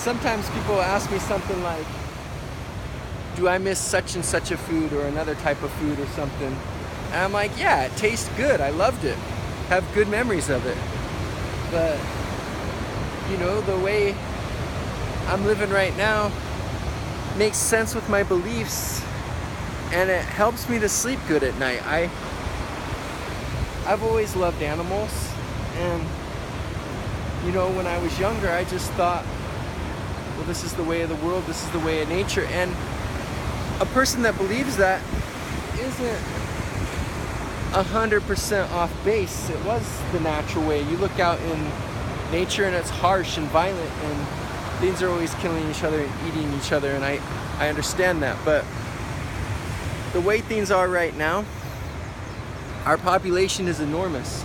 sometimes people ask me something like, do I miss such and such a food or another type of food or something? And I'm like, yeah, it tastes good. I loved it. Have good memories of it. But, the way I'm living right now makes sense with my beliefs, and it helps me to sleep good at night. I've always loved animals, and when I was younger, I just thought, well, this is the way of the world, this is the way of nature. And a person that believes that isn't 100% off base. It was the natural way. You look out in nature and it's harsh and violent, and things are always killing each other and eating each other, and I understand that. But the way things are right now, our population is enormous.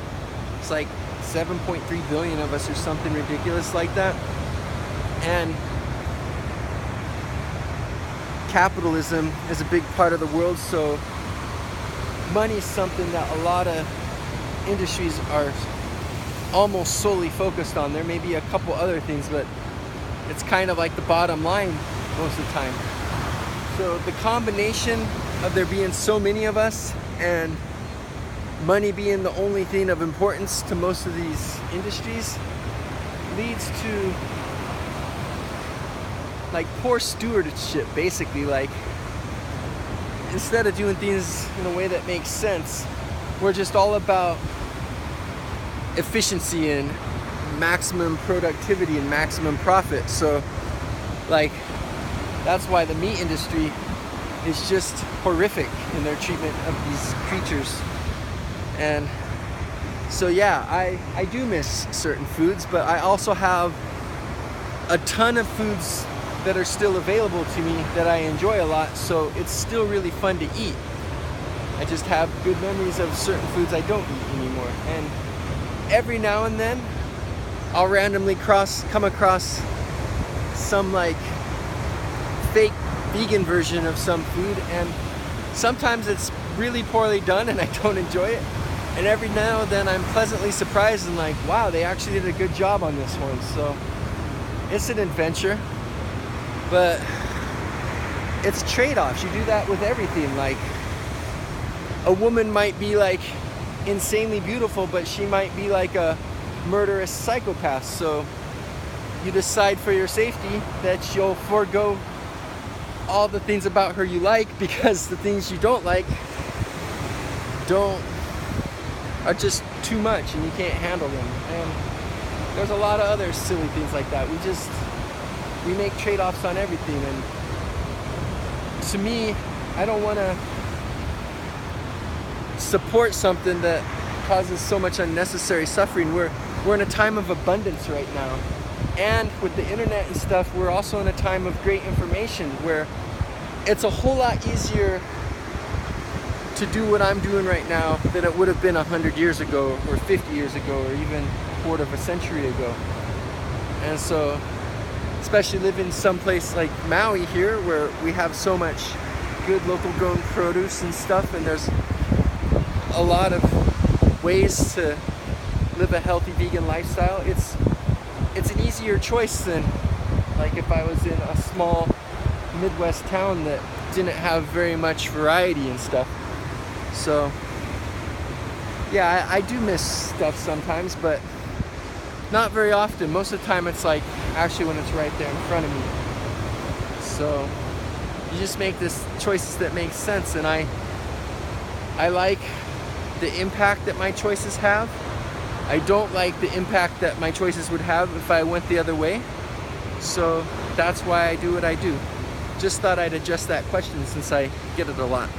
It's like 7.3 billion of us or something ridiculous like that. And capitalism is a big part of the world, so money is something that a lot of industries are almost solely focused on. There may be a couple other things, but it's kind of like the bottom line most of the time. So the combination of there being so many of us and money being the only thing of importance to most of these industries leads to like poor stewardship, basically. Like, instead of doing things in a way that makes sense, we're just all about efficiency and maximum productivity and maximum profit. So like, that's why the meat industry is just horrific in their treatment of these creatures. And so yeah, I do miss certain foods, but I also have a ton of foods that are still available to me that I enjoy a lot, so it's still really fun to eat. I just have good memories of certain foods I don't eat anymore. And every now and then I'll randomly come across some like fake vegan version of some food, and sometimes it's really poorly done and I don't enjoy it. And every now and then I'm pleasantly surprised and like, wow, they actually did a good job on this one. So it's an adventure. But it's trade-offs. You do that with everything. Like, a woman might be like insanely beautiful, but she might be like a murderous psychopath. So you decide for your safety that you'll forego all the things about her you like, because the things you don't like are just too much and you can't handle them. And there's a lot of other silly things like that. We make trade-offs on everything, and to me, I don't want to support something that causes so much unnecessary suffering. We're in a time of abundance right now, and with the internet and stuff, we're also in a time of great information where it's a whole lot easier to do what I'm doing right now than it would have been 100 years ago or 50 years ago or even a quarter of a century ago. And so, especially living someplace like Maui here, where we have so much good local grown produce and stuff, and there's a lot of ways to live a healthy vegan lifestyle. It's an easier choice than like if I was in a small Midwest town that didn't have very much variety and stuff. So yeah, I do miss stuff sometimes, but not very often. Most of the time it's like actually when it's right there in front of me. So you just make this choices that make sense, and I like the impact that my choices have. I don't like the impact that my choices would have if I went the other way. So that's why I do what I do. Just thought I'd address that question since I get it a lot.